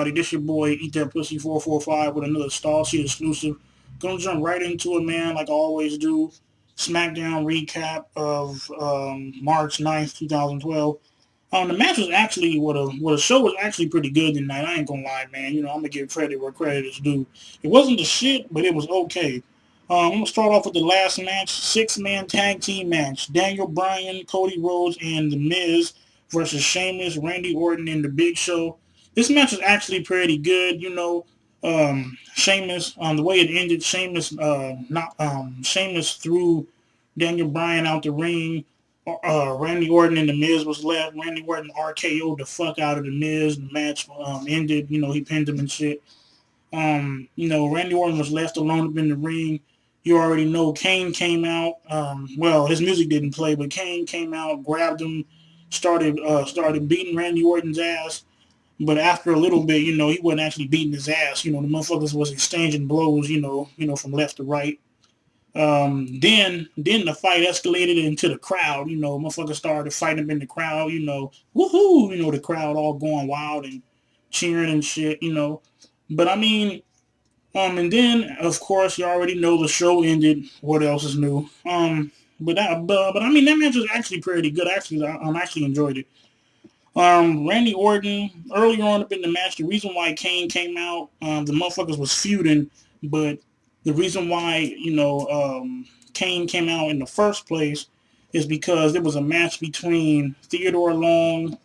everybody? This your boy Eat That Pussy 445 with another Star Seed exclusive. Gonna jump right into it, man, like I always do. Smackdown recap of March 9th, 2012. The match was actually what a show was actually pretty good tonight. I ain't gonna lie, man. I'm gonna give credit where credit is due. It wasn't the shit, but it was okay. I'm gonna start off with the last match, six-man tag team match: Daniel Bryan, Cody Rhodes, and The Miz versus Sheamus, Randy Orton, and The Big Show. This match was actually pretty good. Sheamus, the way it ended, Sheamus threw Daniel Bryan out the ring. Randy Orton and The Miz was left. Randy Orton RKO'd the fuck out of The Miz. The match ended. He pinned him and shit. Randy Orton was left alone up in the ring. You already know Kane came out. Well, his music didn't play, but Kane came out, grabbed him, started beating Randy Orton's ass. But after a little bit, he wasn't actually beating his ass. The motherfuckers was exchanging blows, from left to right. Then the fight escalated into the crowd. Motherfuckers started fighting up in the crowd. Woohoo! The crowd all going wild and cheering and shit. But I mean, and then of course you already know the show ended. What else is new? But I mean that match was actually pretty good. Actually, I actually enjoyed it. Randy Orton earlier on up in the match. The reason why Kane came out, the motherfuckers was feuding, but the reason why Kane came out in the first place is because there was a match between Theodore Long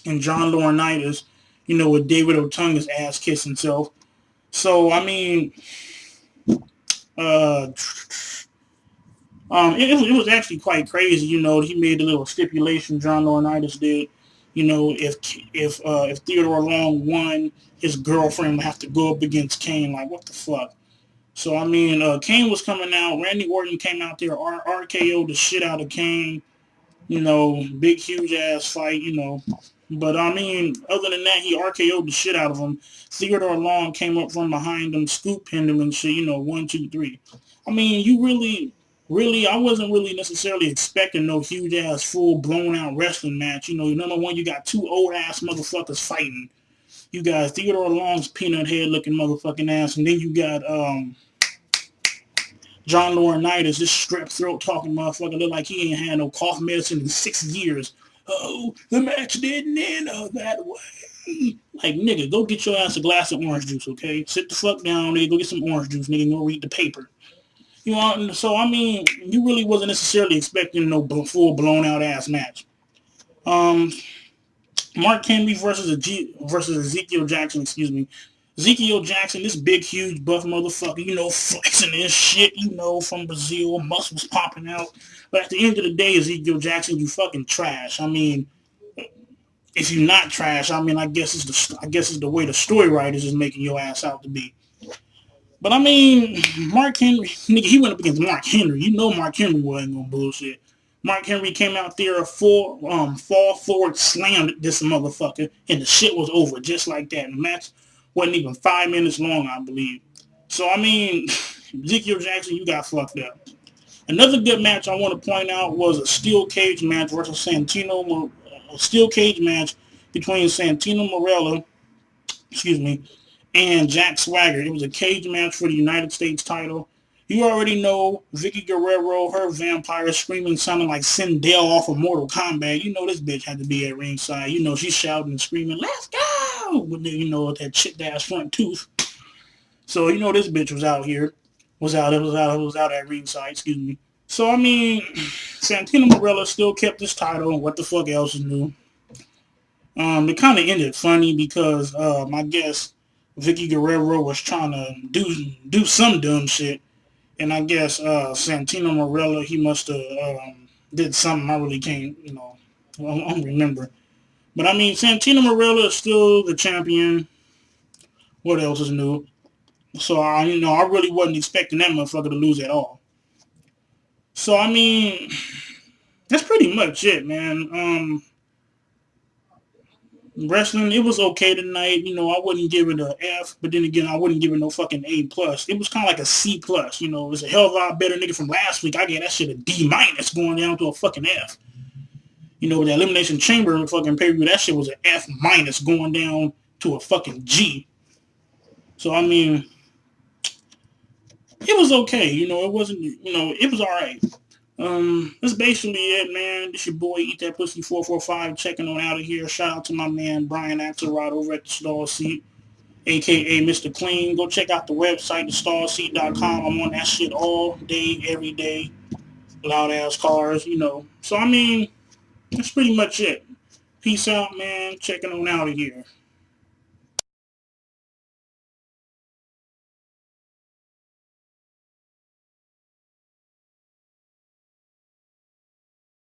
and John Laurinaitis. With David Otunga's ass kiss himself. So I mean, it was actually quite crazy. He made a little stipulation. John Laurinaitis did. If Theodore Long won, his girlfriend would have to go up against Kane. Like, what the fuck? So, I mean, Kane was coming out. Randy Orton came out there, RKO'd the shit out of Kane. Big, huge ass fight, But, I mean, other than that, he RKO'd the shit out of him. Theodore Long came up from behind him, scoop pinned him and shit, 1, 2, 3. I mean, I wasn't really necessarily expecting no huge ass full blown out wrestling match. Number one, you got two old ass motherfuckers fighting. You got Theodore Long's peanut head looking motherfucking ass, and then you got John Laurinaitis, this strep throat talking motherfucker, look like he ain't had no cough medicine in 6 years. Oh, the match didn't end that way. Like, nigga, go get your ass a glass of orange juice, okay? Sit the fuck down, nigga, go get some orange juice, nigga, and go read the paper. So I mean, you really wasn't necessarily expecting no full blown out ass match. Mark Henry versus Ezekiel Jackson, excuse me. Ezekiel Jackson, this big, huge, buff motherfucker, flexing this shit, from Brazil, muscles popping out. But at the end of the day, Ezekiel Jackson, you fucking trash. I mean, if you're not trash, I mean, I guess it's the way the story writers is making your ass out to be. But I mean, Mark Henry, nigga, he went up against Mark Henry. Mark Henry wasn't gonna bullshit. Mark Henry came out there, fall forward, slammed this motherfucker, and the shit was over just like that. And the match wasn't even 5 minutes long, I believe. So I mean, Ezekiel Jackson, you got fucked up. Another good match I want to point out was a steel cage match versus a steel cage match between Santino Marella, and Jack Swagger. It was a cage match for the United States title. You already know Vicky Guerrero, her vampire screaming sounding like Sindel off of Mortal Kombat. This bitch had to be at ringside. She's shouting and screaming, "Let's go!" with that chipped ass front tooth. So this bitch was out here, was out at ringside. Excuse me. So I mean, Santino Marella still kept his title. And what the fuck else is new? It kind of ended funny because I guess Vicky Guerrero was trying to do some dumb shit, and I guess Santino Marella, he must have did something I really can't I don't remember. But I mean, Santino Marella is still the champion. What else is new? So I really wasn't expecting that motherfucker to lose at all. So I mean, that's pretty much it, man. Wrestling, it was okay tonight. I wouldn't give it a F, but then again, I wouldn't give it no fucking A+. It was kind of like a C+. It was a hell of a lot better, nigga, from last week. I gave that shit a D- going down to a fucking F. With the Elimination Chamber fucking pay-per-view, that shit was an F- going down to a fucking G. So I mean, it was okay. It wasn't. It was all right. That's basically it, man. This your boy Eat That Pussy 445 checking on out of here. Shout out to my man Brian Axelrod over at the Stall Seat, aka Mr. Clean. Go check out the website, thestallseat.com. I'm on that shit all day, every day. Loud ass cars. So I mean, that's pretty much it. Peace out, man. Checking on out of here.